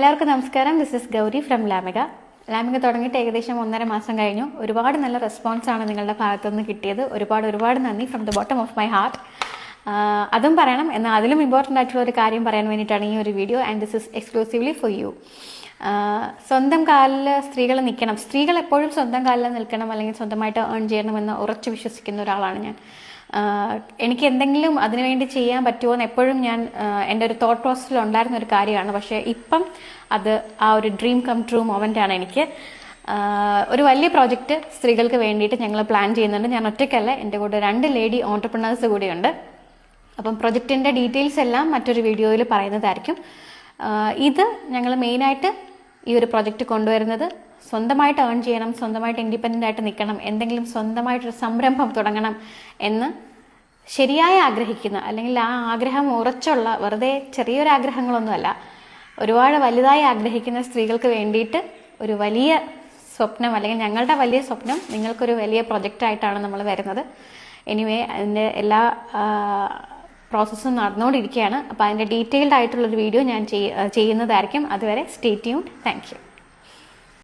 എല്ലാവർക്കും നമസ്കാരം. This is Gauri from Lamika. Lamika തുടങ്ങിയിട്ട് ഏകദേശം 1.5 മാസം കഴിഞ്ഞു. ഒരുപാട് നല്ല റെസ്പോൺസാണ് നിങ്ങളുടെ ഭാഗത്തുനിന്ന് കിട്ടിയത്. ഒരുപാട് നന്ദി from the bottom of my heart. അതും പറയണം, എന്നാൽ അതിലും ഇമ്പോർട്ടൻ്റ് ആയിട്ടുള്ള ഒരു കാര്യം പറയാൻ വേണ്ടിയിട്ടാണ് ഈ ഒരു video. And this is exclusively for you. സ്വന്തം കാലിൽ സ്ത്രീകൾ നിൽക്കണം. സ്ത്രീകൾ എപ്പോഴും സ്വന്തം കാലിൽ നിൽക്കണം, അല്ലെങ്കിൽ സ്വന്തമായിട്ട് ഏൺ ചെയ്യണമെന്ന് ഉറച്ചു വിശ്വസിക്കുന്ന ഒരാളാണ് ഞാൻ. എനിക്ക് എന്തെങ്കിലും അതിനുവേണ്ടി ചെയ്യാൻ പറ്റുമോ എന്ന് എപ്പോഴും ഞാൻ എൻ്റെ ഒരു തോട്ട് പ്രോസസ്സിൽ ഉണ്ടായിരുന്ന ഒരു കാര്യമാണ്. പക്ഷേ ഇപ്പം അത് ആ ഒരു ഡ്രീം കം ട്രൂ മൊമെൻ്റാണ് എനിക്ക്. ഒരു വലിയ പ്രോജക്റ്റ് സ്ത്രീകൾക്ക് വേണ്ടിയിട്ട് ഞങ്ങൾ പ്ലാൻ ചെയ്യുന്നുണ്ട്. ഞാൻ ഒറ്റയ്ക്കല്ല, എൻ്റെ കൂടെ 2 ലേഡി ഓൺടർപ്രണേഴ്സ് കൂടിയുണ്ട്. അപ്പം പ്രൊജക്റ്റിൻ്റെ ഡീറ്റെയിൽസ് എല്ലാം മറ്റൊരു വീഡിയോയിൽ പറയുന്നതായിരിക്കും. ഇത് ഞങ്ങൾ മെയിനായിട്ട് ഈ ഒരു പ്രൊജക്റ്റ് കൊണ്ടുവരുന്നത് സ്വന്തമായിട്ട് ഏൺ ചെയ്യണം, സ്വന്തമായിട്ട് ഇൻഡിപെൻഡൻ്റ് ആയിട്ട് നിൽക്കണം, എന്തെങ്കിലും സ്വന്തമായിട്ടൊരു സംരംഭം തുടങ്ങണം എന്ന് ശരിയായി ആഗ്രഹിക്കുന്ന, അല്ലെങ്കിൽ ആ ആഗ്രഹം ഉറച്ചുള്ള, വെറുതെ ചെറിയൊരു ആഗ്രഹങ്ങളൊന്നുമല്ല, ഒരുപാട് വലുതായി ആഗ്രഹിക്കുന്ന സ്ത്രീകൾക്ക് വേണ്ടിയിട്ട് ഒരു വലിയ സ്വപ്നം, അല്ലെങ്കിൽ ഞങ്ങളുടെ വലിയ സ്വപ്നം നിങ്ങൾക്കൊരു വലിയ പ്രൊജക്റ്റായിട്ടാണ് നമ്മൾ വരുന്നത്. എനിവേ, അതിൻ്റെ എല്ലാ പ്രോസസ്സും നടന്നുകൊണ്ടിരിക്കുകയാണ്. അപ്പോൾ അതിൻ്റെ ഡീറ്റെയിൽഡ് ആയിട്ടുള്ളൊരു വീഡിയോ ഞാൻ ചെയ്യുന്നതായിരിക്കും. അതുവരെ സ്റ്റേ ട്യൂൺഡ്. Thank you.